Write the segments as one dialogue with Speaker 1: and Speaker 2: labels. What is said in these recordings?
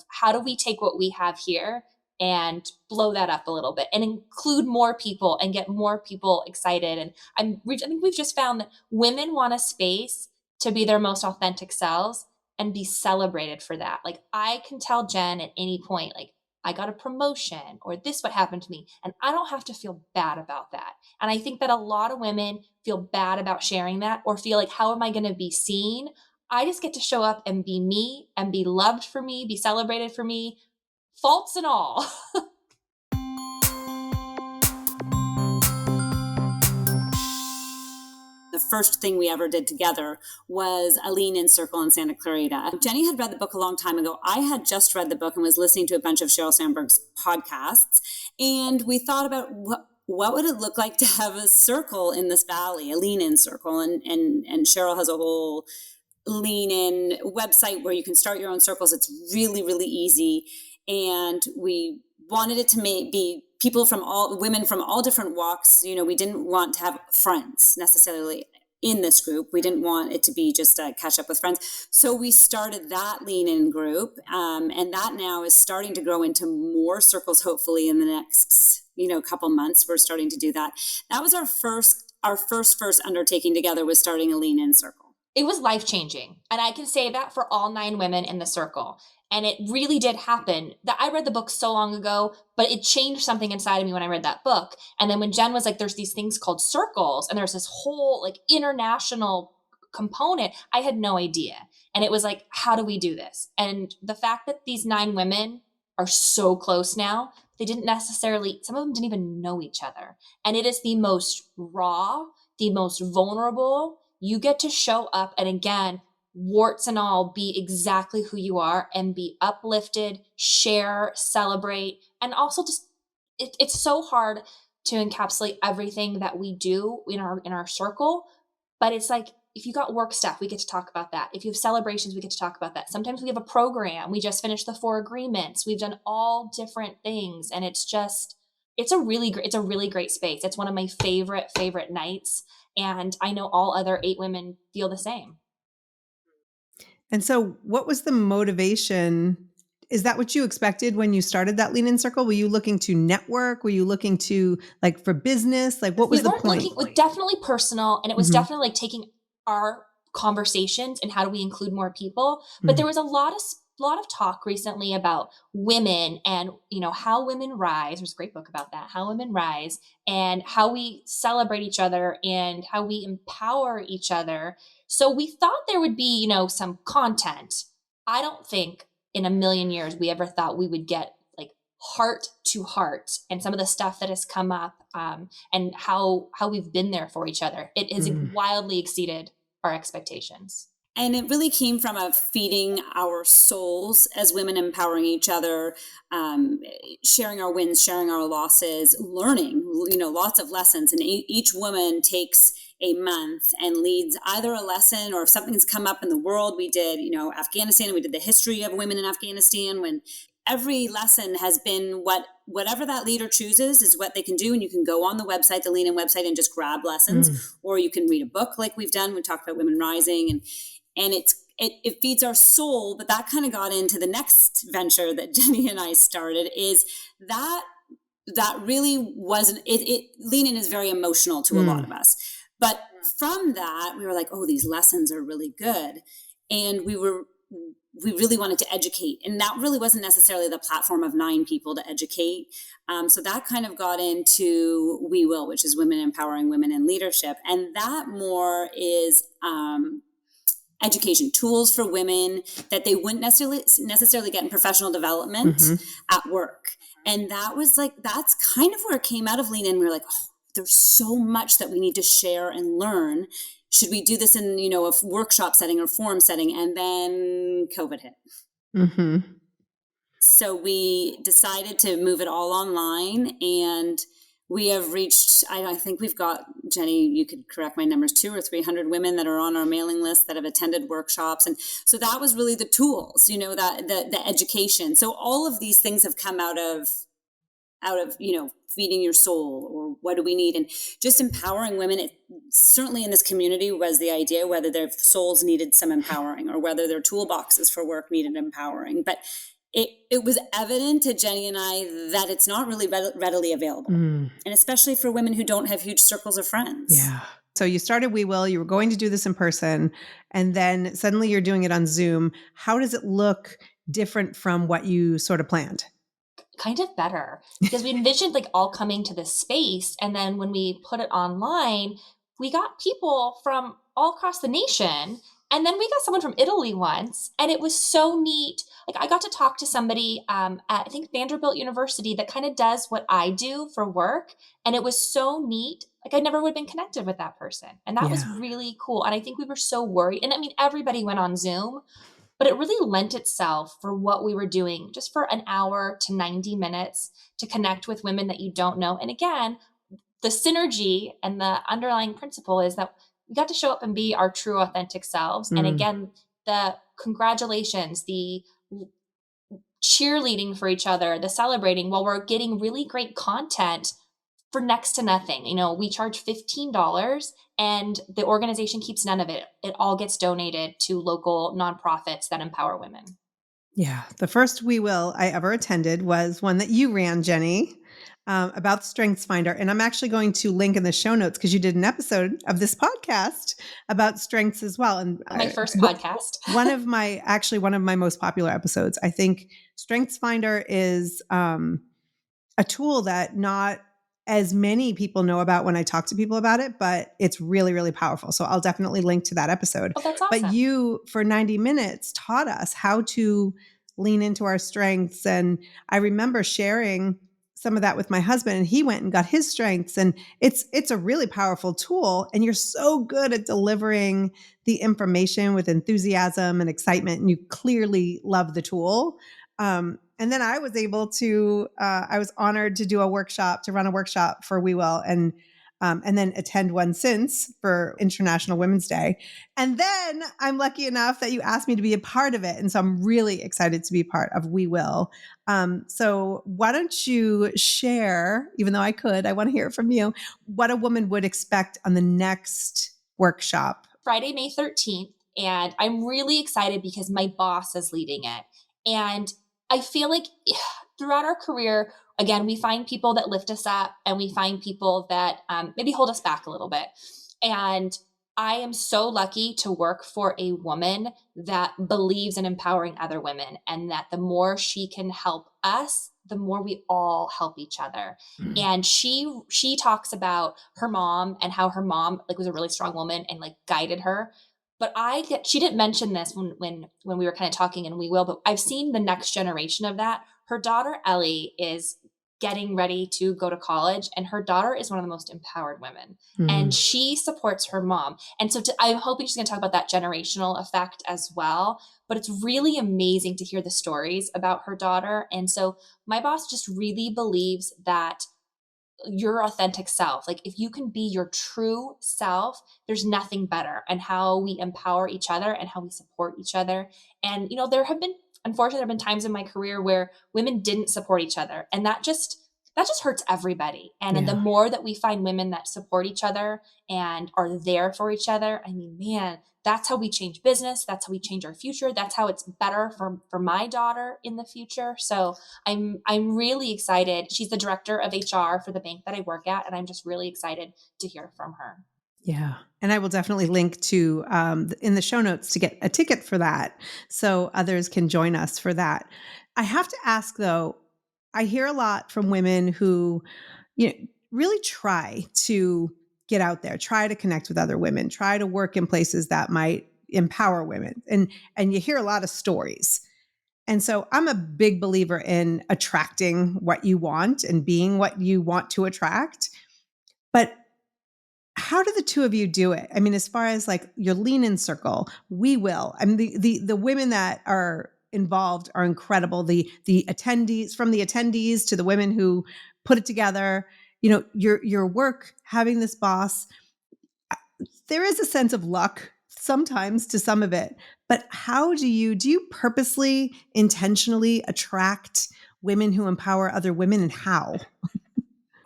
Speaker 1: how do we take what we have here and blow that up a little bit and include more people and get more people excited. And I think we've just found that women want a space to be their most authentic selves and be celebrated for that. Like I can tell Jen at any point, like I got a promotion or this what happened to me, and I don't have to feel bad about that. And I think that a lot of women feel bad about sharing that or feel like, how am I going to be seen? I just get to show up and be me and be loved for me, be celebrated for me, faults and all.
Speaker 2: The first thing we ever did together was a lean-in circle in Santa Clarita. Jenny had read the book a long time ago. I had just read the book and was listening to a bunch of Sheryl Sandberg's podcasts. And we thought about what would it look like to have a circle in this valley, a lean-in circle. And Sheryl has a whole lean-in website where you can start your own circles. It's really, really easy. And we wanted it to be women from all different walks. You know, we didn't want to have friends necessarily in this group. We didn't want it to be just a catch up with friends. So we started that lean-in group. And that now is starting to grow into more circles, hopefully in the next, couple months. We're starting to do that. That was our first undertaking together, was starting a lean-in circle.
Speaker 1: It was life-changing. And I can say that for all 9 women in the circle. And it really did happen. I read the book so long ago, but it changed something inside of me when I read that book. And then when Jen was like, there's these things called circles, and there's this whole like international component, I had no idea. And it was like, how do we do this? And the fact that these 9 women are so close now, they didn't necessarily, some of them didn't even know each other. And it is the most raw, the most vulnerable. You get to show up and again, warts and all, be exactly who you are and be uplifted, share, celebrate. And also just, it's so hard to encapsulate everything that we do in our circle. But it's like, if you got work stuff, we get to talk about that. If you have celebrations, we get to talk about that. Sometimes we have a program. We just finished the 4 agreements. We've done all different things. And it's a really great space. It's one of my favorite nights. And I know all other 8 women feel the same.
Speaker 3: And so what was the motivation? Is that what you expected when you started that lean-in circle? Were you looking to network? Were you looking to like for business? Like what was the point?
Speaker 1: It was definitely personal, and it was definitely like taking our conversations and how do we include more people. But there was a lot of talk recently about women and, how women rise. There's a great book about that, How Women Rise, and how we celebrate each other and how we empower each other. So we thought there would be, some content. I don't think in a million years we ever thought we would get like heart to heart and some of the stuff that has come up and how we've been there for each other. It has wildly exceeded our expectations.
Speaker 2: And it really came from a feeding our souls as women, empowering each other, sharing our wins, sharing our losses, learning, lots of lessons. And each woman takes a month and leads either a lesson, or if something's come up in the world. We did, Afghanistan, and we did the history of women in Afghanistan, when every lesson has been whatever that leader chooses is what they can do. And you can go on the website, the Lean-In website, and just grab lessons, or you can read a book like we've done. We talked about women rising, and it feeds our soul. But that kind of got into the next venture that Jenny and I started, is that really wasn't it. Lean-In is very emotional to a lot of us. But from that, we were like, oh, these lessons are really good. And we really wanted to educate. And that really wasn't necessarily the platform of 9 people to educate. So that kind of got into We Will, which is Women Empowering Women in Leadership. And that more is education, tools for women that they wouldn't necessarily get in professional development at work. And that's kind of where it came out of Lean-In. We were like, oh, there's so much that we need to share and learn. Should we do this in, a workshop setting or forum setting? And then COVID hit. So we decided to move it all online, and we have reached, I think we've got, Jenny, you could correct my numbers, 200 or 300 women that are on our mailing list that have attended workshops. And so that was really the tools, that the education. So all of these things have come out of, feeding your soul, or what do we need? And just empowering women. It, certainly in this community was the idea, whether their souls needed some empowering or whether their toolboxes for work needed empowering. But it was evident to Jenny and I that it's not really readily available. And especially for women who don't have huge circles of friends.
Speaker 3: Yeah. So you started We Will, you were going to do this in person, and then suddenly you're doing it on Zoom. How does it look different from what you sort of planned?
Speaker 1: Kind of better, because we envisioned like all coming to this space. And then when we put it online, we got people from all across the nation. And then we got someone from Italy once, and it was so neat. Like I got to talk to somebody at I think Vanderbilt University that kind of does what I do for work. And it was so neat. Like I never would have been connected with that person. And that was
Speaker 3: Yeah.
Speaker 1: really cool. And I think we were so worried. And I mean, everybody went on Zoom, but it really lent itself for what we were doing just for an hour to 90 minutes to connect with women that you don't know. And again, the synergy and the underlying principle is that we got to show up and be our true authentic selves. And again, the congratulations, the cheerleading for each other, the celebrating while we're getting really great content for next to nothing. You know, we charge $15 and the organization keeps none of it. It all gets donated to local nonprofits that empower women.
Speaker 3: Yeah. The first We Will I ever attended was one that you ran, Jenny, about StrengthsFinder. And I'm actually going to link in the show notes because you did an episode of this podcast about strengths as well. And
Speaker 1: My first podcast.
Speaker 3: one of my most popular episodes. I think StrengthsFinder is a tool that not as many people know about when I talk to people about it, but it's really, really powerful. So I'll definitely link to that episode.
Speaker 1: Oh, that's awesome.
Speaker 3: But you, for 90 minutes, taught us how to lean into our strengths. And I remember sharing some of that with my husband, and he went and got his strengths. And it's a really powerful tool. And you're so good at delivering the information with enthusiasm and excitement. And you clearly love the tool. And then I was able to, I was honored to run a workshop for We Will, and then attend one since for International Women's Day. And then I'm lucky enough that you asked me to be a part of it. And so I'm really excited to be part of We Will. So why don't you share, even though I want to hear it from you, what a woman would expect on the next workshop?
Speaker 1: Friday, May 13th. And I'm really excited because my boss is leading it. And I feel like throughout our career, again, we find people that lift us up and we find people that maybe hold us back a little bit. And I am so lucky to work for a woman that believes in empowering other women, and that the more she can help us, the more we all help each other. And she talks about her mom and how her mom like was a really strong woman and like guided her. But she didn't mention this when we were kind of talking, and we will, but I've seen the next generation of that. Her daughter Ellie is getting ready to go to college, and her daughter is one of the most empowered women, and she supports her mom. And so I'm hoping she's going to talk about that generational effect as well. But it's really amazing to hear the stories about her daughter. And so my boss just really believes that your authentic self, like if you can be your true self, there's nothing better, and how we empower each other and how we support each other. And unfortunately there have been times in my career where women didn't support each other, and that just hurts everybody. And the more that we find women that support each other and are there for each other, I mean, man, that's how we change business. That's how we change our future. That's how it's better for my daughter in the future. So I'm really excited. She's the director of HR for the bank that I work at, and I'm just really excited to hear from her.
Speaker 3: Yeah. And I will definitely link to in the show notes to get a ticket for that, so others can join us for that. I have to ask though, I hear a lot from women who, really try to get out there, try to connect with other women, try to work in places that might empower women. And you hear a lot of stories. And so I'm a big believer in attracting what you want and being what you want to attract. But how do the two of you do it? I mean, as far as like your lean in circle, We Will. I mean, the women that are involved are incredible. The attendees, from the attendees to the women who put it together, your work, having this boss, there is a sense of luck sometimes to some of it. But how do you purposely, intentionally attract women who empower other women, and how?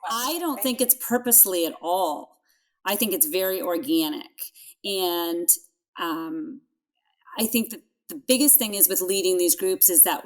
Speaker 2: I don't think it's purposely at all. I think it's very organic. And I think that the biggest thing is with leading these groups is that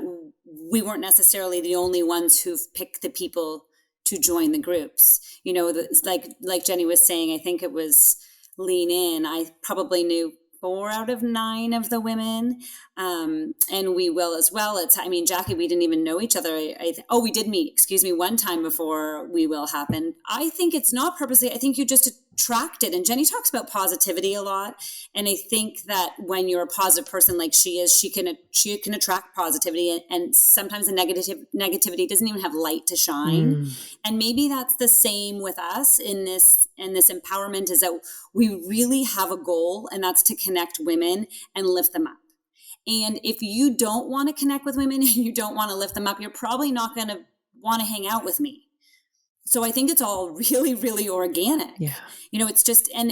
Speaker 2: we weren't necessarily the only ones who've picked the people to join the groups. You know, like Jenny was saying, I think it was Lean In. I probably knew 4 out of 9 of the women, and we will as well. Jackie, we didn't even know each other. We did meet, one time before We Will happened. I think it's not purposely. I think you just attracted. And Jenny talks about positivity a lot, and I think that when you're a positive person like she is, she can attract positivity, and sometimes the negativity doesn't even have light to shine. And maybe that's the same with us in this empowerment, is that we really have a goal, and that's to connect women and lift them up. And if you don't want to connect with women, you don't want to lift them up, you're probably not going to want to hang out with me. So I think it's all really, really organic.
Speaker 3: Yeah.
Speaker 2: You know, it's just, and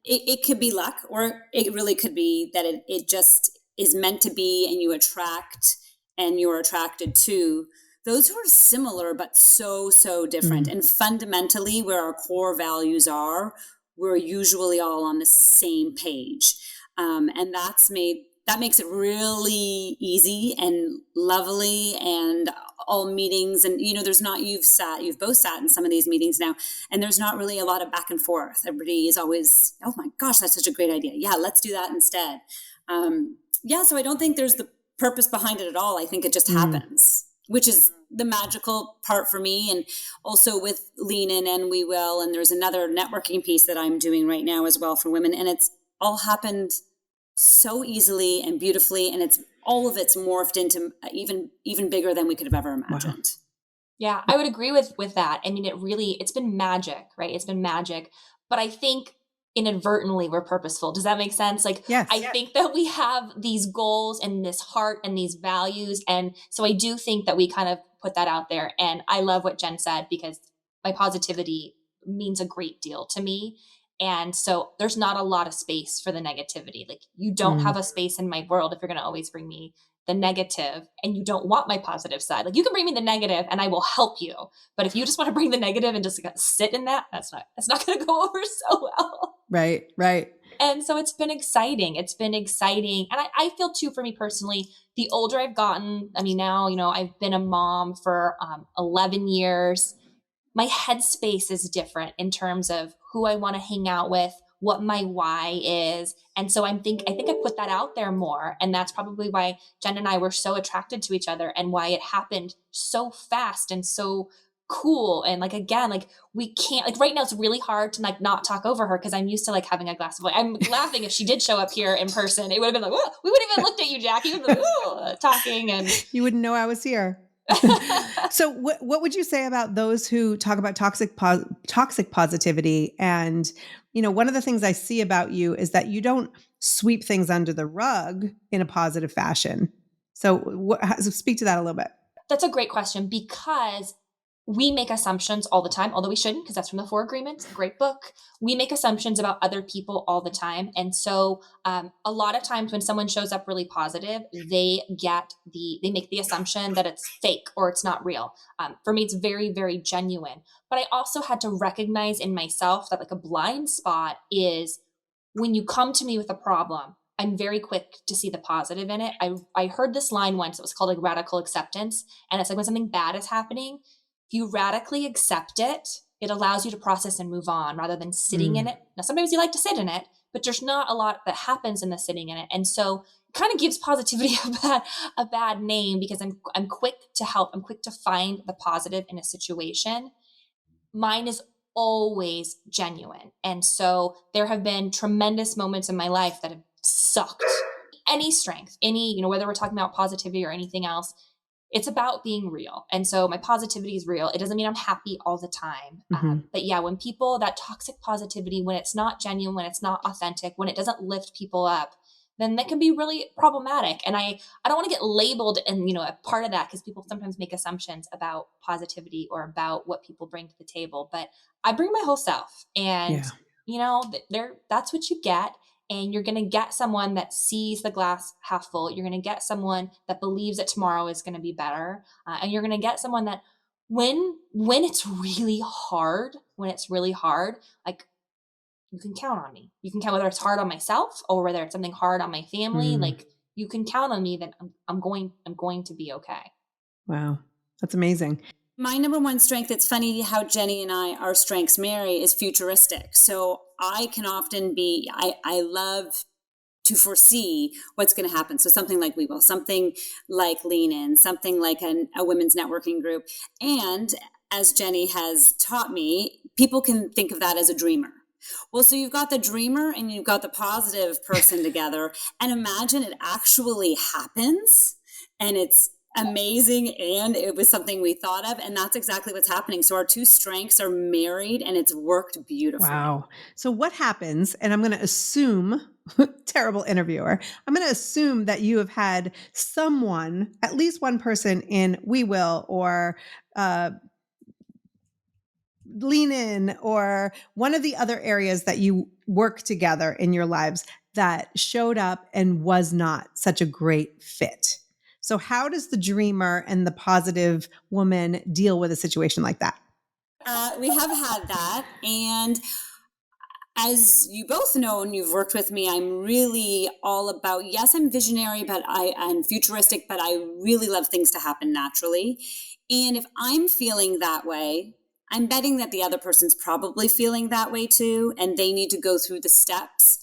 Speaker 2: it could be luck, or it really could be that it just is meant to be, and you attract and you're attracted to those who are similar, but so, so different. And fundamentally, where our core values are, we're usually all on the same page. And that makes it really easy and lovely, and all meetings. And, you know, you've both sat in some of these meetings now, and there's not really a lot of back and forth. Everybody is always, oh my gosh, that's such a great idea. Yeah, let's do that instead. So I don't think there's the purpose behind it at all. I think it just happens, which is the magical part for me. And also with Lean In and We Will, and there's another networking piece that I'm doing right now as well for women. And it's all happened so easily and beautifully, and all of it's morphed into even bigger than we could have ever imagined.
Speaker 3: Wow.
Speaker 1: Yeah, I would agree with that. I mean, it's been magic, right? It's been magic. But I think inadvertently we're purposeful. Does that make sense? Like,
Speaker 3: yes.
Speaker 1: I think that we have these goals and this heart and these values. And so I do think that we kind of put that out there. And I love what Jen said, because my positivity means a great deal to me. And so there's not a lot of space for the negativity. Like, you don't have a space in my world if you're going to always bring me the negative, and you don't want my positive side. Like, you can bring me the negative and I will help you. But if you just want to bring the negative and just sit in that, that's not going to go over so well.
Speaker 3: Right.
Speaker 1: And so it's been exciting. And I feel too, for me personally, the older I've gotten, I mean, now, you know, I've been a mom for 11 years. My headspace is different in terms of who I want to hang out with, what my why is. And so I think I put that out there more. And that's probably why Jen and I were so attracted to each other, and why it happened so fast and so cool. And like, again, like, we can't, like, right now it's really hard to like not talk over her, because I'm used to like having a glass of wine. I'm laughing, if she did show up here in person, it would have been like, whoa, we wouldn't even looked at you, Jackie. We would have been like, talking, and
Speaker 3: you wouldn't know I was here. So what would you say about those who talk about toxic positivity? And, you know, one of the things I see about you is that you don't sweep things under the rug in a positive fashion. So speak to that a little bit.
Speaker 1: That's a great question, because we make assumptions all the time, although we shouldn't, because that's from the 4 Agreements, great book. We make assumptions about other people all the time. And so a lot of times when someone shows up really positive, they make the assumption that it's fake or it's not real. For me, it's very, very genuine. But I also had to recognize in myself that, like, a blind spot is when you come to me with a problem, I'm very quick to see the positive in it. I heard this line once. It was called, like, radical acceptance. And it's like, when something bad is happening, if you radically accept it, it allows you to process and move on rather than sitting in it. Now, sometimes you like to sit in it, but there's not a lot that happens in the sitting in it. And so it kind of gives positivity a bad name, because I'm quick to help. I'm quick to find the positive in a situation. Mine is always genuine. And so there have been tremendous moments in my life that have sucked. Any strength, whether we're talking about positivity or anything else, it's about being real. And so my positivity is real. It doesn't mean I'm happy all the time. But yeah, when people, that toxic positivity, when it's not genuine, when it's not authentic, when it doesn't lift people up, then that can be really problematic. And I don't want to get labeled and, a part of that, because people sometimes make assumptions about positivity or about what people bring to the table. But I bring my whole self, and, that's what you get. And you're going to get someone that sees the glass half full. You're going to get someone that believes that tomorrow is going to be better. And you're going to get someone that when it's really hard, like, you can count on me. You can count, whether it's hard on myself or whether it's something hard on my family. Like, you can count on me that I'm going to be okay.
Speaker 3: Wow. That's amazing.
Speaker 2: My number one strength, it's funny how Jenny and our strengths marry, is futuristic. So I can often I love to foresee what's going to happen. So something like We Will, something like Lean In, something like a women's networking group. And as Jenny has taught me, people can think of that as a dreamer. Well, so you've got the dreamer and you've got the positive person together, and imagine it actually happens and it's amazing and it was something we thought of, and that's exactly what's happening. So our two strengths are married and it's worked beautifully.
Speaker 3: Wow. So what happens, and I'm going to assume, terrible interviewer, I'm going to assume that you have had someone, at least one person in We Will or Lean In or one of the other areas that you work together in your lives that showed up and was not such a great fit. So how does the dreamer and the positive woman deal with a situation like that?
Speaker 2: We have had that. And as you both know, and you've worked with me, I'm really all about, yes, I'm visionary, but I'm futuristic, but I really love things to happen naturally. And if I'm feeling that way, I'm betting that the other person's probably feeling that way too, and they need to go through the steps.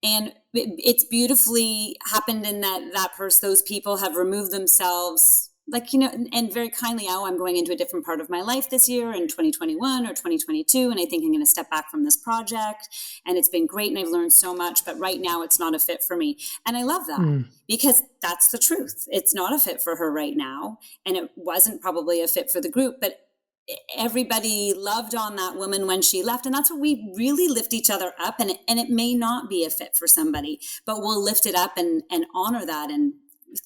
Speaker 2: And it's beautifully happened in that person, those people have removed themselves, like, and very kindly, oh, I'm going into a different part of my life this year in 2021 or 2022, and I think I'm going to step back from this project, and it's been great and I've learned so much, but right now it's not a fit for me. And I love that because that's the truth. It's not a fit for her right now, and it wasn't probably a fit for the group, but everybody loved on that woman when she left. And that's what we really lift each other up. And it may not be a fit for somebody, but we'll lift it up and honor that. And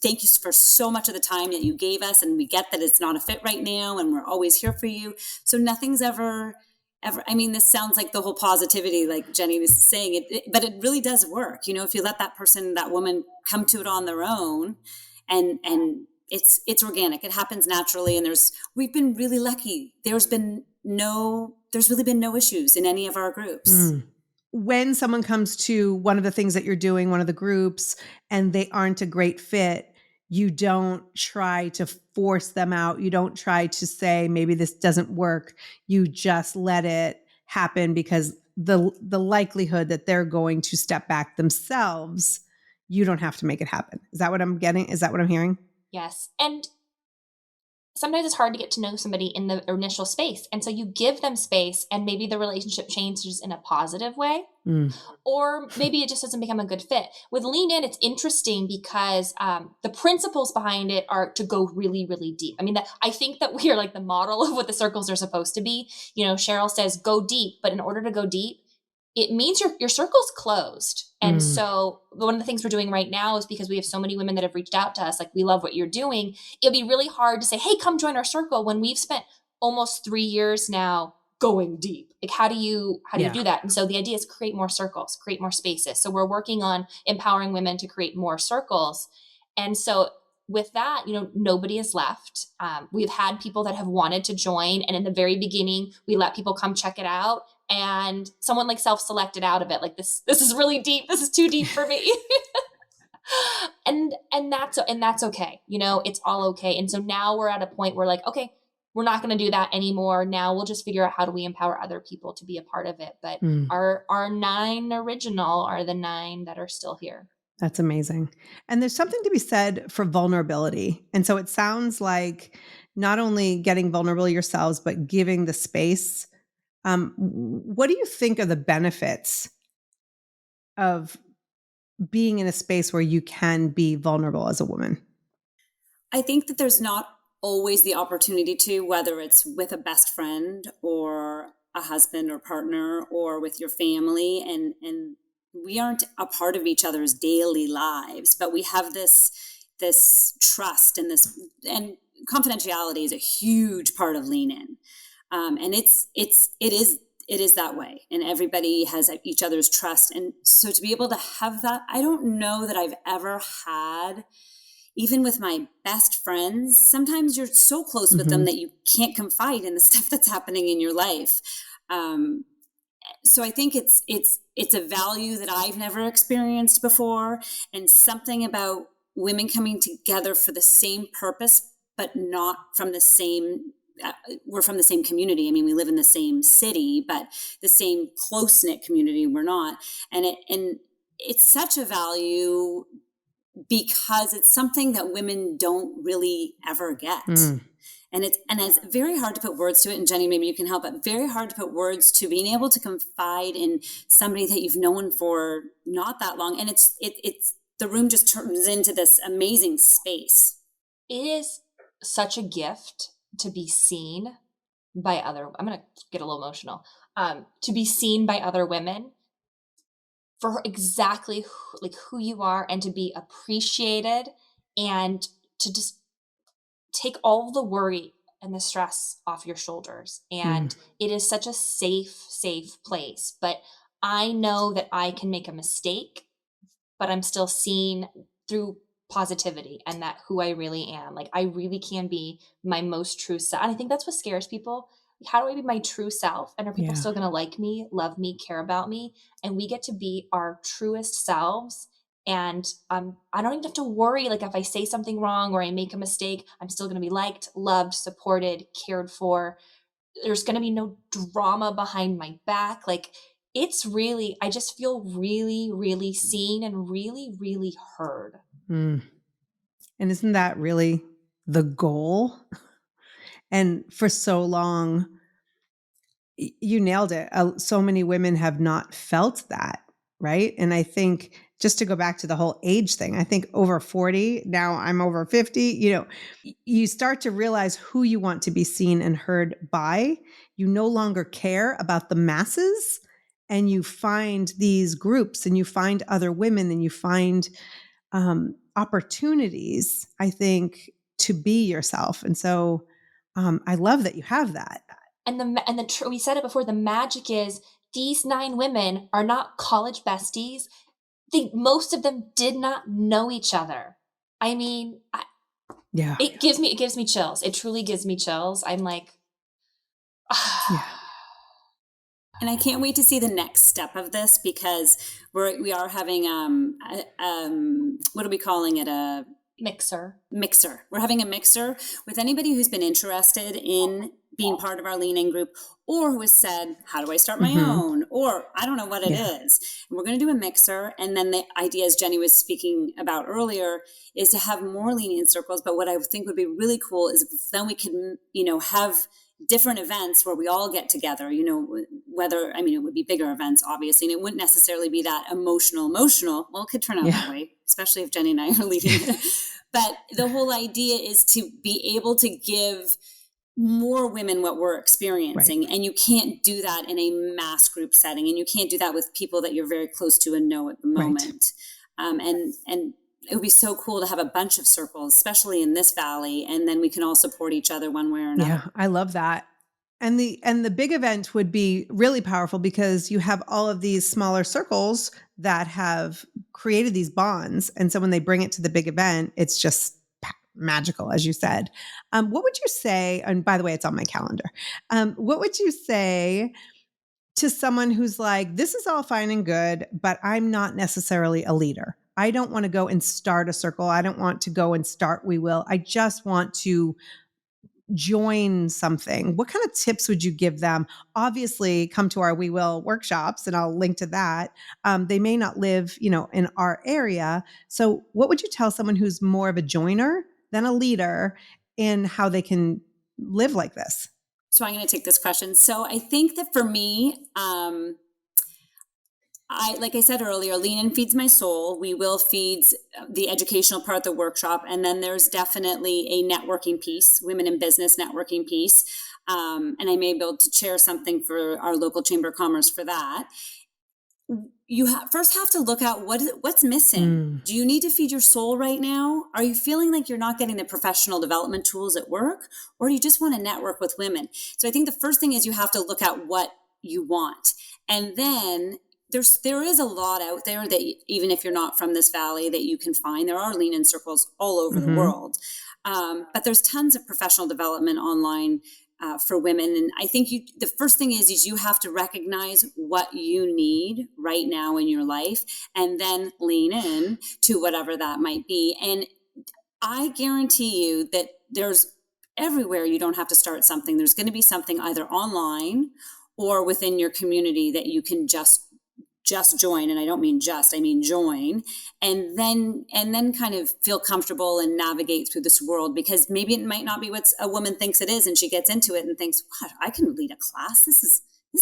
Speaker 2: thank you for so much of the time that you gave us. And we get that it's not a fit right now, and we're always here for you. So nothing's ever, I mean, this sounds like the whole positivity, like Jenny was saying, but it really does work. If you let that person, that woman come to it on their own, and it's organic. It happens naturally. And we've been really lucky. There's really been no issues in any of our groups.
Speaker 3: When someone comes to one of the things that you're doing, one of the groups, and they aren't a great fit, you don't try to force them out. You don't try to say, maybe this doesn't work. You just let it happen because the likelihood that they're going to step back themselves, you don't have to make it happen. Is that what I'm getting? Is that what I'm hearing?
Speaker 1: Yes. And sometimes it's hard to get to know somebody in the initial space. And so you give them space, and maybe the relationship changes in a positive way, or maybe it just doesn't become a good fit. With Lean In, it's interesting because the principles behind it are to go really, really deep. I mean, I think that we are like the model of what the circles are supposed to be. Cheryl says, go deep, but in order to go deep, it means your circle's closed. And so one of the things we're doing right now is, because we have so many women that have reached out to us, like, we love what you're doing. It'll be really hard to say, hey, come join our circle, when we've spent almost 3 years now going deep. Like, how do you do that? And so the idea is create more circles, create more spaces. So we're working on empowering women to create more circles. And so with that, nobody is left. We've had people that have wanted to join. And in the very beginning, we let people come check it out. And someone like self-selected out of it. Like, this is really deep. This is too deep for me. and that's okay. It's all okay. And so now we're at a point where, like, okay, we're not going to do that anymore. Now we'll just figure out how do we empower other people to be a part of it. But our 9 original are the 9 that are still here.
Speaker 3: That's amazing. And there's something to be said for vulnerability. And so it sounds like not only getting vulnerable yourselves, but giving the space. What do you think are the benefits of being in a space where you can be vulnerable as a woman?
Speaker 2: I think that there's not always the opportunity to, whether it's with a best friend or a husband or partner or with your family, and we aren't a part of each other's daily lives, but we have this trust and confidentiality is a huge part of Lean In. And it is that way, and everybody has each other's trust. And so to be able to have that, I don't know that I've ever had, even with my best friends, sometimes you're so close with them that you can't confide in the stuff that's happening in your life. So I think it's a value that I've never experienced before, and something about women coming together for the same purpose, but not from the same, we're from the same community. I mean, we live in the same city, but the same close-knit community we're not. And it's such a value because it's something that women don't really ever get. And it's very hard to put words to it. And Jenny, maybe you can help, but very hard to put words to being able to confide in somebody that you've known for not that long. And it's the room just turns into this amazing space.
Speaker 1: It is such a gift to be seen by other, I'm going to get a little emotional, to be seen by other women for exactly who you are, and to be appreciated, and to just take all the worry and the stress off your shoulders. And it is such a safe place. But I know that I can make a mistake, but I'm still seen through positivity, and that who I really am. Like, I really can be my most true self. And I think that's what scares people. How do I be my true self? And are people still going to like me, love me, care about me? And we get to be our truest selves. And I don't even have to worry, like, if I say something wrong or I make a mistake, I'm still going to be liked, loved, supported, cared for. There's going to be no drama behind my back. Like, it's really, I just feel really, really seen and really, really heard.
Speaker 3: And isn't that really the goal? And for so long, you nailed it. So many women have not felt that, right? And I think, just to go back to the whole age thing, I think over 40, now I'm over 50, you start to realize who you want to be seen and heard by. You no longer care about the masses, and you find these groups, and you find other women, and you find opportunities, I think, to be yourself. And so I love that you have that.
Speaker 1: And we said it before, the magic is these 9 women are not college besties. Most of them did not know each other. I mean, it gives me chills. It truly gives me chills. I'm like,
Speaker 2: And I can't wait to see the next step of this, because we are having what are we calling it? A
Speaker 1: mixer.
Speaker 2: We're having a mixer with anybody who's been interested in being part of our Lean In group, or who has said, how do I start my own? Or I don't know what it is. And we're going to do a mixer. And then the idea, as Jenny was speaking about earlier, is to have more Lean In circles. But what I think would be really cool is then we can, have different events where we all get together, whether, it would be bigger events, obviously, and it wouldn't necessarily be that emotional. Well, it could turn out that way, especially if Jenny and I are leading it. But the whole idea is to be able to give more women what we're experiencing. Right. And you can't do that in a mass group setting. And you can't do that with people that you're very close to and know at the moment. Right. And it would be so cool to have a bunch of circles, especially in this valley. And then we can all support each other one way or another.
Speaker 3: Yeah, I love that. And the big event would be really powerful, because you have all of these smaller circles that have created these bonds. And so when they bring it to the big event, it's just magical, as you said. What would you say, and by the way, it's on my calendar. What would you say to someone who's like, this is all fine and good, but I'm not necessarily a leader. I don't want to go and start a circle. I don't want to go and start We Will. I just want to join something. What kind of tips would you give them? Obviously, come to our We Will workshops, and I'll link to that. They may not live, in our area. So what would you tell someone who's more of a joiner than a leader in how they can live like this?
Speaker 2: So I'm going to take this question. So I think that for me, like I said earlier, Lean In feeds my soul. We Will feeds the educational part of the workshop. And then there's definitely a networking piece, women in business networking piece. And I may be able to share something for our local Chamber of Commerce for that. You first have to look at what's missing. Do you need to feed your soul right now? Are you feeling like you're not getting the professional development tools at work? Or do you just want to network with women? So I think the first thing is you have to look at what you want. And then there is a lot out there that even if you're not from this valley that you can find. There are Lean In circles all over the world. But there's tons of professional development online for women. And I think the first thing is you have to recognize what you need right now in your life, and then lean in to whatever that might be. And I guarantee you that there's everywhere you don't have to start something. There's going to be something either online or within your community that you can just join. And I don't mean just, I mean join, and then kind of feel comfortable and navigate through this world, because maybe it might not be what a woman thinks it is, and she gets into it and thinks, what, I can lead a class. This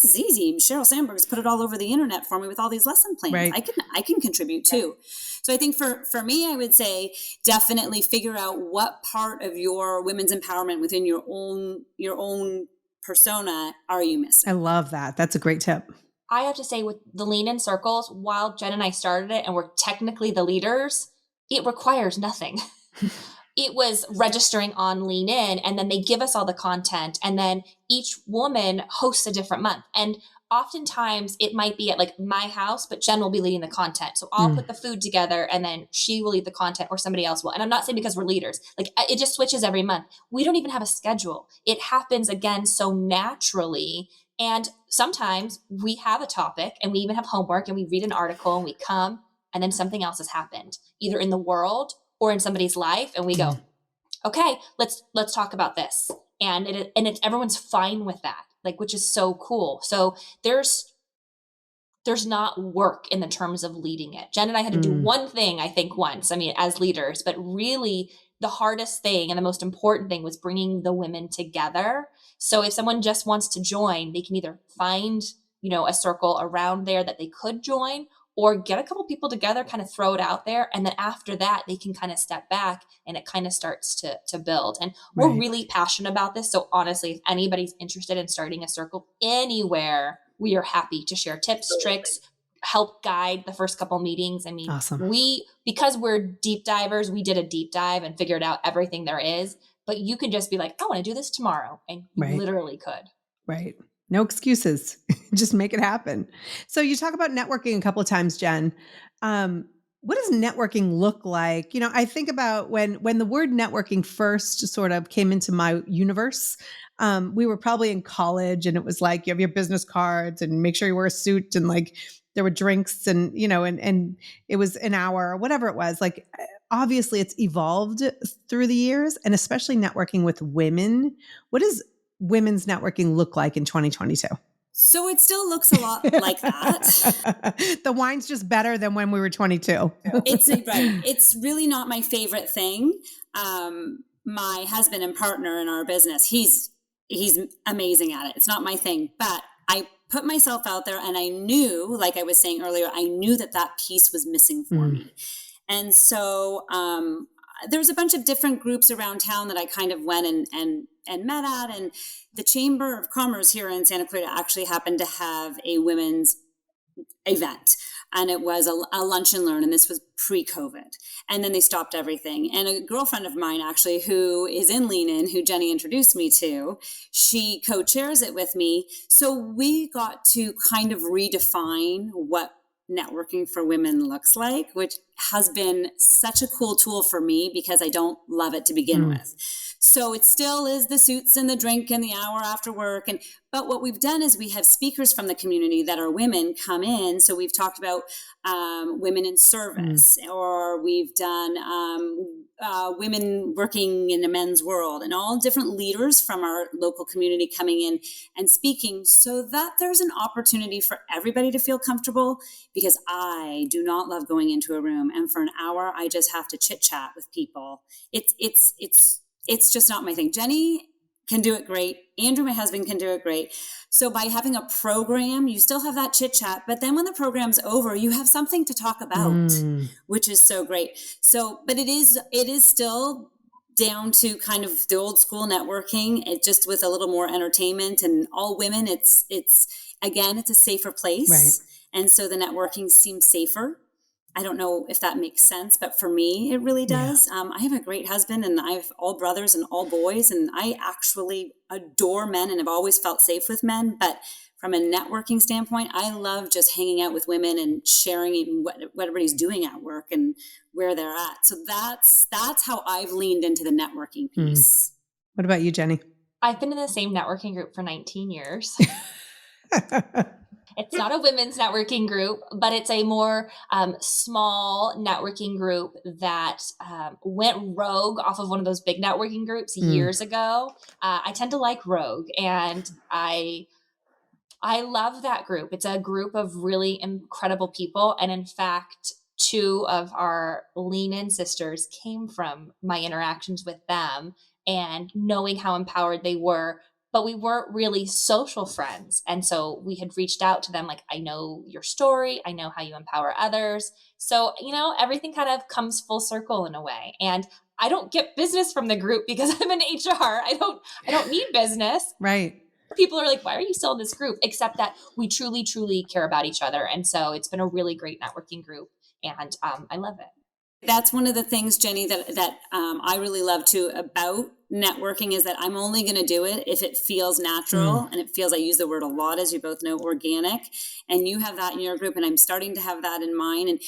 Speaker 2: is easy. Sheryl Sandberg's put it all over the internet for me with all these lesson plans.
Speaker 3: Right.
Speaker 2: I can contribute too. So I think for me, I would say definitely figure out what part of your women's empowerment within your own persona are you missing.
Speaker 3: I love that. That's a great tip.
Speaker 1: I have to say, with the Lean In circles, while Jen and I started it and we're technically the leaders, it requires nothing. It was registering on Lean In, and then they give us all the content, and then each woman hosts a different month. And oftentimes it might be at like my house, but Jen will be leading the content. So I'll put the food together, and then she will lead the content, or somebody else will. And I'm not saying because we're leaders, like it just switches every month. We don't even have a schedule. It happens again so naturally. And sometimes we have a topic and we even have homework, and we read an article and we come, and then something else has happened either in the world or in somebody's life. And we go, okay, let's talk about this. And everyone's fine with that, like, which is so cool. So there's not work in the terms of leading it. Jen and I had to do one thing, I think once, as leaders, but really the hardest thing and the most important thing was bringing the women together. So if someone just wants to join, they can either find, a circle around there that they could join, or get a couple people together, kind of throw it out there. And then after that, they can kind of step back, and it kind of starts to build. And we're really passionate about this. So honestly, if anybody's interested in starting a circle anywhere, we are happy to share tips, tricks, help guide the first couple meetings.
Speaker 3: Awesome.
Speaker 1: Because we're deep divers, we did a deep dive and figured out everything there is. But you can just be like, I want to do this tomorrow. And you literally could.
Speaker 3: Right. No excuses. Just make it happen. So you talk about networking a couple of times, Jen. What does networking look like? I think about when the word networking first sort of came into my universe. We were probably in college, and it was like, you have your business cards and make sure you wear a suit, and like there were drinks, and and it was an hour or whatever it was. Like, obviously it's evolved through the years, and especially networking with women. What does women's networking look like in 2022?
Speaker 2: So it still looks a lot like that.
Speaker 3: The wine's just better than when we were 22.
Speaker 2: It's right. It's really not my favorite thing. My husband and partner in our business, he's amazing at it. It's not my thing, but I put myself out there, and I knew, like I was saying earlier, I knew that piece was missing for me. And so there was a bunch of different groups around town that I kind of went and met at. And the Chamber of Commerce here in Santa Clarita actually happened to have a women's event. And it was a lunch and learn. And this was pre-COVID. And then they stopped everything. And a girlfriend of mine, actually, who is in Lean In, who Jenny introduced me to, she co-chairs it with me. So we got to kind of redefine what networking for women looks like, which has been such a cool tool for me because I don't love it to begin with. So it still is the suits and the drink and the hour after work. But what we've done is we have speakers from the community that are women come in. So we've talked about women in service, or we've done women working in the men's world, and all different leaders from our local community coming in and speaking, so that there's an opportunity for everybody to feel comfortable, because I do not love going into a room and for an hour I just have to chit chat with people. It's just not my thing. Jenny can do it great. Andrew, my husband, can do it great. So by having a program, you still have that chit chat, but then when the program's over, you have something to talk about, which is so great. So, but it is still down to kind of the old school networking, it just with a little more entertainment and all women. It's again, it's a safer place.
Speaker 3: Right.
Speaker 2: And so the networking seems safer. I don't know if that makes sense, but for me, it really does. Yeah. I have a great husband, and I have all brothers and all boys, and I actually adore men and have always felt safe with men. But from a networking standpoint, I love just hanging out with women and sharing what everybody's doing at work and where they're at. So that's how I've leaned into the networking piece.
Speaker 3: What about you, Jenny?
Speaker 1: I've been in the same networking group for 19 years. It's not a women's networking group, but it's a more small networking group that went rogue off of one of those big networking groups
Speaker 3: Mm.
Speaker 1: years ago. I tend to like rogue, and I love that group. It's a group of really incredible people. And in fact, two of our lean in sisters came from my interactions with them and knowing how empowered they were. But we weren't really social friends. And so we had reached out to them like, I know your story. I know how you empower others. So, everything kind of comes full circle in a way. And I don't get business from the group because I'm in HR. I don't need business.
Speaker 3: Right.
Speaker 1: People are like, why are you still in this group? Except that we truly, truly care about each other. And so it's been a really great networking group. And I love it.
Speaker 2: That's one of the things, Jenny, that I really love too about networking is that I'm only going to do it if it feels natural and it feels, I use the word a lot, as you both know, organic. And you have that in your group, and I'm starting to have that in mine.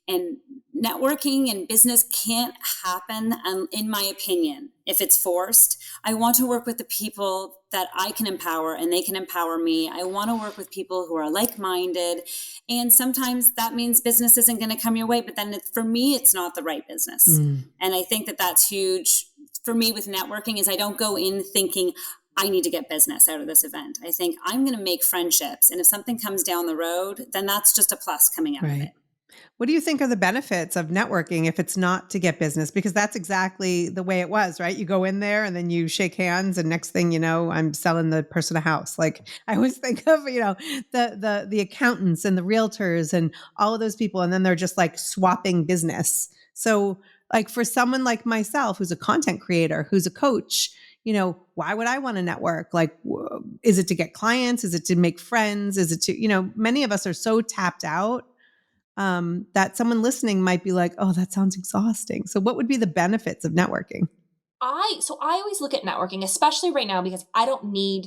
Speaker 2: And networking and business can't happen, in my opinion, if it's forced. I want to work with the people that I can empower and they can empower me. I want to work with people who are like-minded. And sometimes that means business isn't going to come your way, but then for me, it's not the right business. And I think that that's huge for me with networking is I don't go in thinking I need to get business out of this event. I think I'm going to make friendships. And if something comes down the road, then that's just a plus coming out of it.
Speaker 3: What do you think are the benefits of networking if it's not to get business? Because that's exactly the way it was, right? You go in there and then you shake hands, and next thing you know, I'm selling the person a house. Like I always think of, the accountants and the realtors and all of those people, and then they're just like swapping business. So like for someone like myself, who's a content creator, who's a coach, why would I want to network? Like, is it to get clients? Is it to make friends? Is it to, many of us are so tapped out that someone listening might be like, oh, that sounds exhausting. So what would be the benefits of networking?
Speaker 1: So I always look at networking, especially right now, because I don't want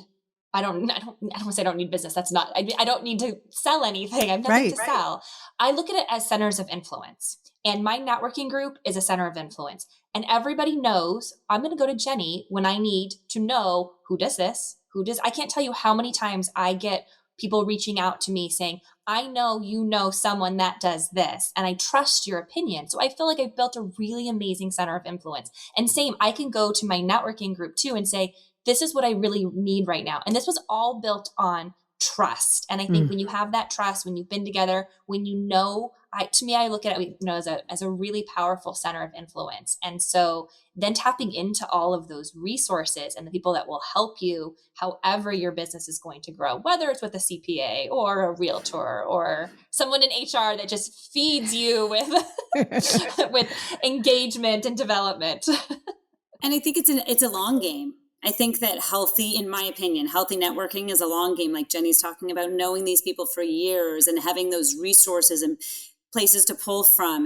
Speaker 1: to say I don't need business. That's not, I don't need to sell anything. I have nothing to sell. I look at it as centers of influence, and my networking group is a center of influence, and everybody knows I'm going to go to Jenny when I need to know who does this, I can't tell you how many times I get people reaching out to me saying, I know you know someone that does this, and I trust your opinion. So I feel like I've built a really amazing center of influence. And same, I can go to my networking group too and say, this is what I really need right now. And this was all built on trust. And I think when you have that trust, when you've been together, when to me, I look at it, as a really powerful center of influence. And so then tapping into all of those resources and the people that will help you, however your business is going to grow, whether it's with a CPA or a realtor or someone in HR that just feeds you with engagement and development.
Speaker 2: And I think it's a long game. I think that in my opinion, healthy networking is a long game, like Jenny's talking about, knowing these people for years and having those resources and places to pull from.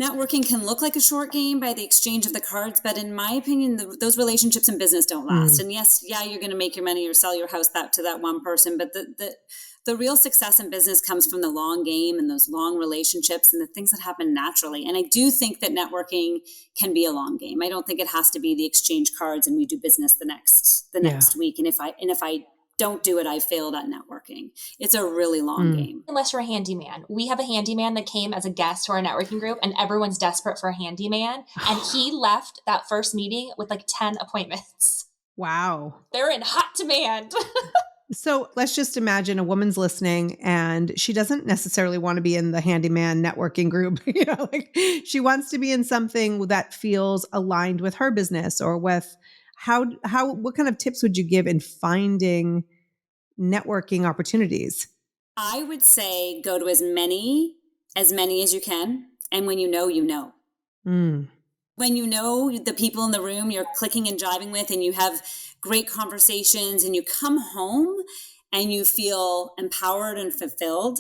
Speaker 2: Networking can look like a short game by the exchange of the cards, but in my opinion, those relationships in business don't last. And yes, you're going to make your money or sell your house to that one person, but the real success in business comes from the long game and those long relationships and the things that happen naturally. And I do think that networking can be a long game. I don't think it has to be the exchange cards and we do business the next week. And if I don't do it, I failed at networking. It's a really long game.
Speaker 1: Unless you're a handyman. We have a handyman that came as a guest to our networking group, and everyone's desperate for a handyman. And he left that first meeting with like 10 appointments.
Speaker 3: Wow.
Speaker 1: They're in hot demand.
Speaker 3: So let's just imagine a woman's listening and she doesn't necessarily want to be in the handyman networking group. She wants to be in something that feels aligned with her business or with what kind of tips would you give in finding networking opportunities?
Speaker 2: I would say go to as many as you can. And when you know, you know. When you know the people in the room you're clicking and jiving with and you have great conversations and you come home and you feel empowered and fulfilled,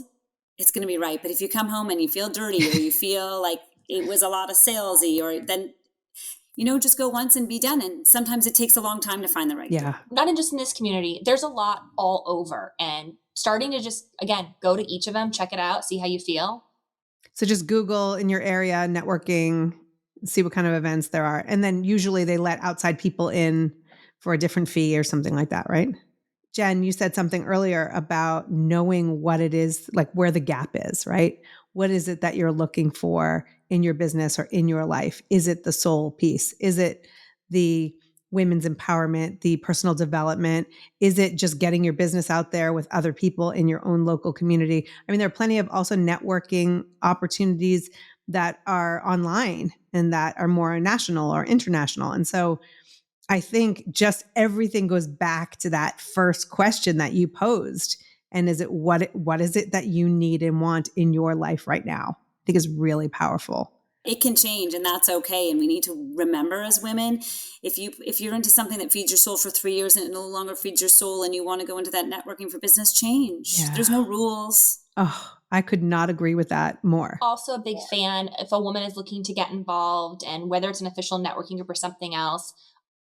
Speaker 2: it's going to be right. But if you come home and you feel dirty or you feel like it was a lot of salesy, or then, just go once and be done. And sometimes it takes a long time to find the right thing.
Speaker 1: Not just in this community. There's a lot all over, and starting to just, again, go to each of them, check it out, see how you feel.
Speaker 3: So just Google in your area networking, see what kind of events there are. And then usually they let outside people in for a different fee or something like that, right? Jen, you said something earlier about knowing what it is, like where the gap is, right? What is it that you're looking for in your business or in your life? Is it the soul piece? Is it the women's empowerment, the personal development? Is it just getting your business out there with other people in your own local community? I mean, there are plenty of also networking opportunities that are online and that are more national or international. And so I think just everything goes back to that first question that you posed. And is it what is it that you need and want in your life right now? I think is really powerful.
Speaker 2: It can change, and that's okay. And we need to remember as women, if you're into something that feeds your soul for 3 years and it no longer feeds your soul and you want to go into that networking for business, change.
Speaker 3: Yeah.
Speaker 2: There's no rules.
Speaker 3: Oh, I could not agree with that more.
Speaker 1: Also a big fan if a woman is looking to get involved, and whether it's an official networking group or something else,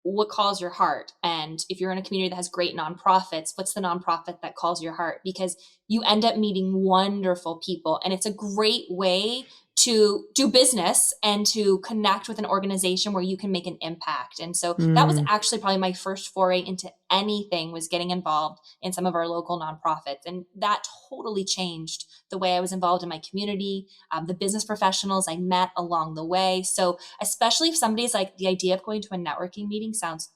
Speaker 1: what calls your heart? And if you're in a community that has great nonprofits, what's the nonprofit that calls your heart? Because you end up meeting wonderful people, and it's a great way to do business and to connect with an organization where you can make an impact. And so that was actually probably my first foray into anything, was getting involved in some of our local nonprofits. And that totally changed the way I was involved in my community, the business professionals I met along the way. So especially if somebody's like, the idea of going to a networking meeting sounds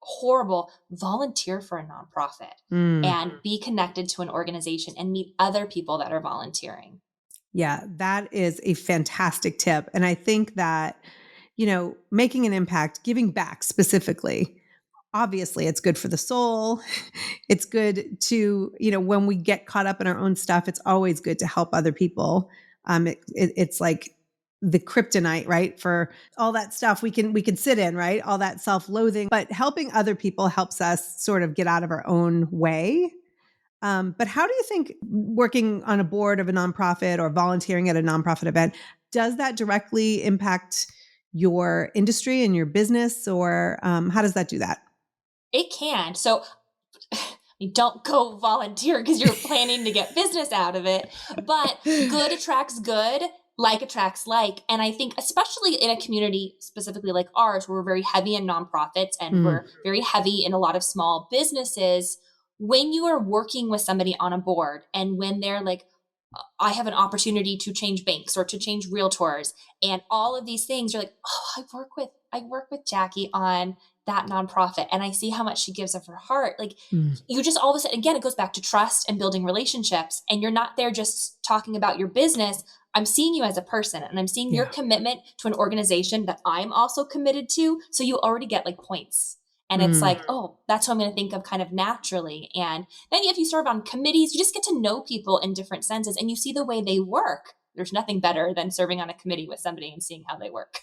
Speaker 1: horrible, volunteer for a nonprofit and be connected to an organization and meet other people that are volunteering.
Speaker 3: Yeah, that is a fantastic tip. And I think that, making an impact, giving back specifically, obviously it's good for the soul. It's good to, when we get caught up in our own stuff, it's always good to help other people. It's like the kryptonite, right? For all that stuff we can sit in, right? All that self-loathing, but helping other people helps us sort of get out of our own way. But how do you think working on a board of a nonprofit or volunteering at a nonprofit event, does that directly impact your industry and your business, or how does that do that?
Speaker 1: It can. So don't go volunteer because you're planning to get business out of it, but good attracts good, like attracts like. And I think especially in a community specifically like ours, where we're very heavy in nonprofits and we're very heavy in a lot of small businesses, when you are working with somebody on a board and when they're like, I have an opportunity to change banks or to change realtors and all of these things, you're like, oh, I work with Jackie on that nonprofit and I see how much she gives of her heart. Like you just all of a sudden, again, it goes back to trust and building relationships, and you're not there just talking about your business. I'm seeing you as a person, and I'm seeing your commitment to an organization that I'm also committed to. So you already get like points. And it's like, oh, that's what I'm going to think of kind of naturally. And then if you serve on committees, you just get to know people in different senses and you see the way they work. There's nothing better than serving on a committee with somebody and seeing how they work.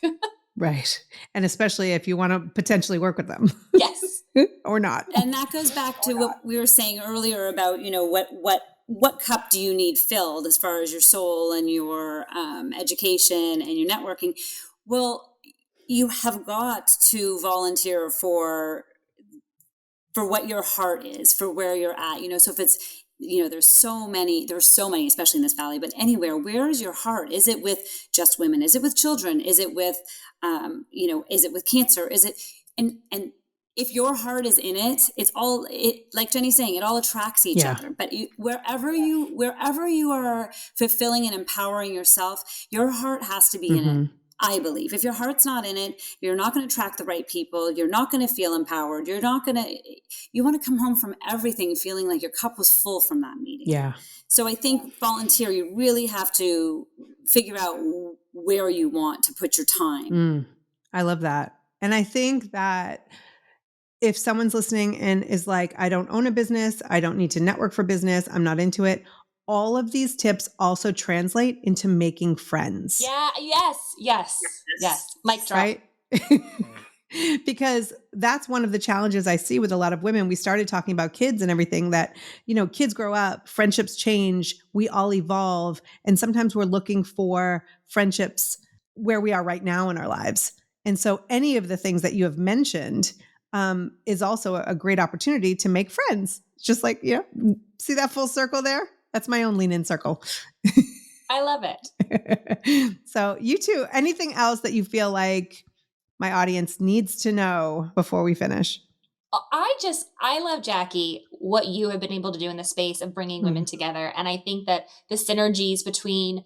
Speaker 3: Right. And especially if you want to potentially work with them.
Speaker 1: Yes.
Speaker 3: Or not.
Speaker 2: And that goes back to what we were saying earlier about, what cup do you need filled as far as your soul and your education and your networking? Well, you have got to volunteer for what your heart is, for where you're at. So if it's, there's so many, especially in this valley, but anywhere, where is your heart? Is it with just women? Is it with children? Is it with, is it with cancer? Is it, and if your heart is in it, like Jenny's saying, it all attracts each other. But wherever you are fulfilling and empowering yourself, your heart has to be in it. I believe if your heart's not in it, you're not going to attract the right people. You're not going to feel empowered. You want to come home from everything feeling like your cup was full from that meeting.
Speaker 3: Yeah.
Speaker 2: So I think volunteer, you really have to figure out where you want to put your time.
Speaker 3: I love that. And I think that if someone's listening and is like, I don't own a business, I don't need to network for business, I'm not into it, all of these tips also translate into making friends.
Speaker 1: Yeah. Yes. Mic drop.
Speaker 3: Right? Because that's one of the challenges I see with a lot of women. We started talking about kids and everything that, kids grow up, friendships change, we all evolve. And sometimes we're looking for friendships where we are right now in our lives. And so any of the things that you have mentioned is also a great opportunity to make friends. Just like, see that full circle there? That's my own lean in circle.
Speaker 1: I love it.
Speaker 3: So you two, anything else that you feel like my audience needs to know before we finish?
Speaker 1: I love Jackie. what you have been able to do in the space of bringing women together. And I think that the synergies between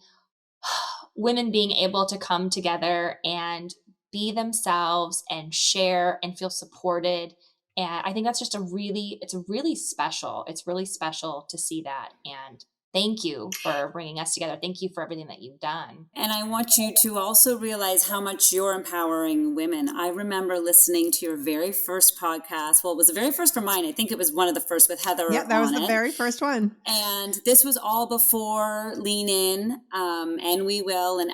Speaker 1: women being able to come together and be themselves and share and feel supported. And I think that's just it's really special. It's really special to see that. And thank you for bringing us together. Thank you for everything that you've done.
Speaker 2: And I want you to also realize how much you're empowering women. I remember listening to your very first podcast. Well, it was the very first for mine. I think it was one of the first with Heather.
Speaker 3: Yeah, that was the very first one.
Speaker 2: And this was all before Lean In, and We Will. And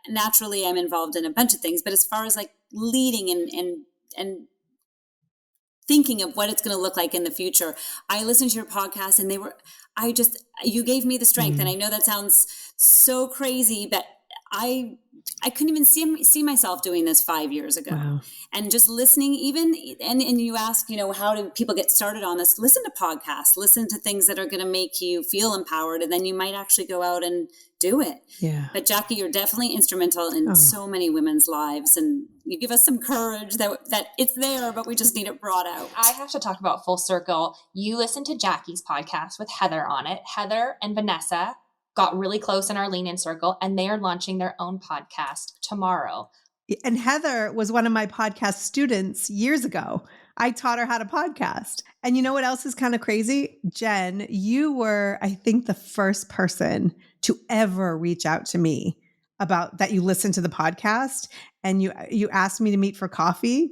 Speaker 2: naturally, I'm involved in a bunch of things. But as far as like leading and thinking of what it's going to look like in the future, I listened to your podcast, and you gave me the strength. And I know that sounds so crazy, but I couldn't even see myself doing this 5 years ago.
Speaker 3: Wow.
Speaker 2: And just listening, even, and you ask, how do people get started on this? Listen to podcasts, listen to things that are going to make you feel empowered, and then you might actually go out and do it.
Speaker 3: Yeah.
Speaker 2: But Jackie, you're definitely instrumental in so many women's lives, and you give us some courage that it's there, but we just need it brought out.
Speaker 1: I have to talk about Full Circle. You listened to Jackie's podcast with Heather on it. Heather and Vanessa got really close in our Lean In circle, and they are launching their own podcast tomorrow.
Speaker 3: And Heather was one of my podcast students years ago. I taught her how to podcast. And you know what else is kind of crazy? Jen, you were, I think, the first person to ever reach out to me about that you listened to the podcast, and you asked me to meet for coffee.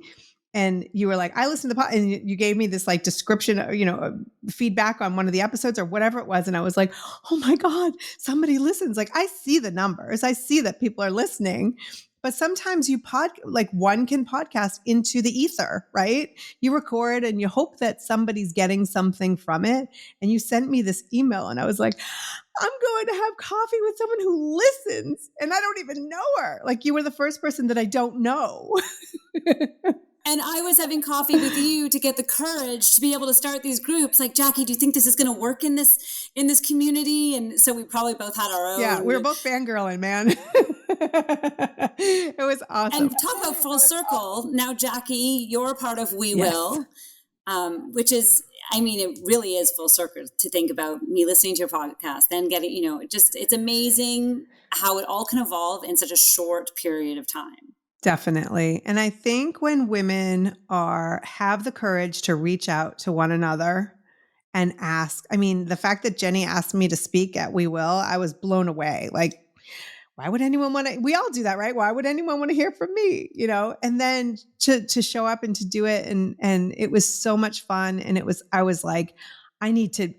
Speaker 3: And you were like, I listened to the podcast, and you gave me this like description, feedback on one of the episodes or whatever it was. And I was like, oh my God, somebody listens. Like, I see the numbers. I see that people are listening. But sometimes one can podcast into the ether, right? You record and you hope that somebody's getting something from it. And you sent me this email, and I was like, I'm going to have coffee with someone who listens, and I don't even know her. Like, you were the first person that I don't know.
Speaker 2: And I was having coffee with you to get the courage to be able to start these groups. Like, Jackie, do you think this is going to work in this community? And so we probably both had our own.
Speaker 3: Yeah, we were both fangirling, man. It was awesome.
Speaker 2: And talk about Full Circle. Now, Jackie, you're a part of We Will, which is, it really is full circle to think about me listening to your podcast, then getting, it's amazing how it all can evolve in such a short period of time.
Speaker 3: Definitely. And I think when women have the courage to reach out to one another and ask, the fact that Jenny asked me to speak at We Will, I was blown away. Like, why would anyone want to, we all do that, right? Why would anyone want to hear from me? And then to show up and to do it. And it was so much fun. And I was like, I need to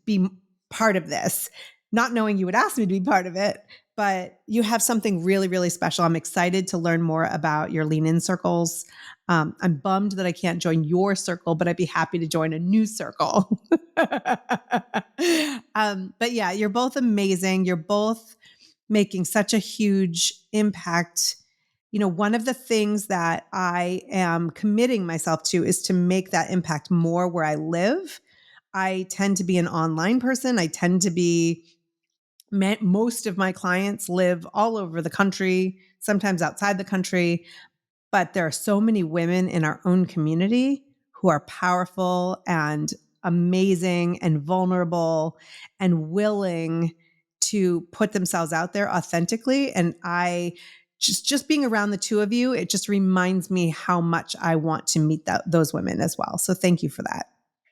Speaker 3: be part of this, not knowing you would ask me to be part of it. But you have something really, really special. I'm excited to learn more about your Lean In circles. I'm bummed that I can't join your circle, but I'd be happy to join a new circle. But yeah, you're both amazing. You're both making such a huge impact. One of the things that I am committing myself to is to make that impact more where I live. I tend to be an online person. Most of my clients live all over the country, sometimes outside the country, but there are so many women in our own community who are powerful and amazing and vulnerable and willing to put themselves out there authentically. And I just being around the two of you, it just reminds me how much I want to meet those women as well. So thank you for that.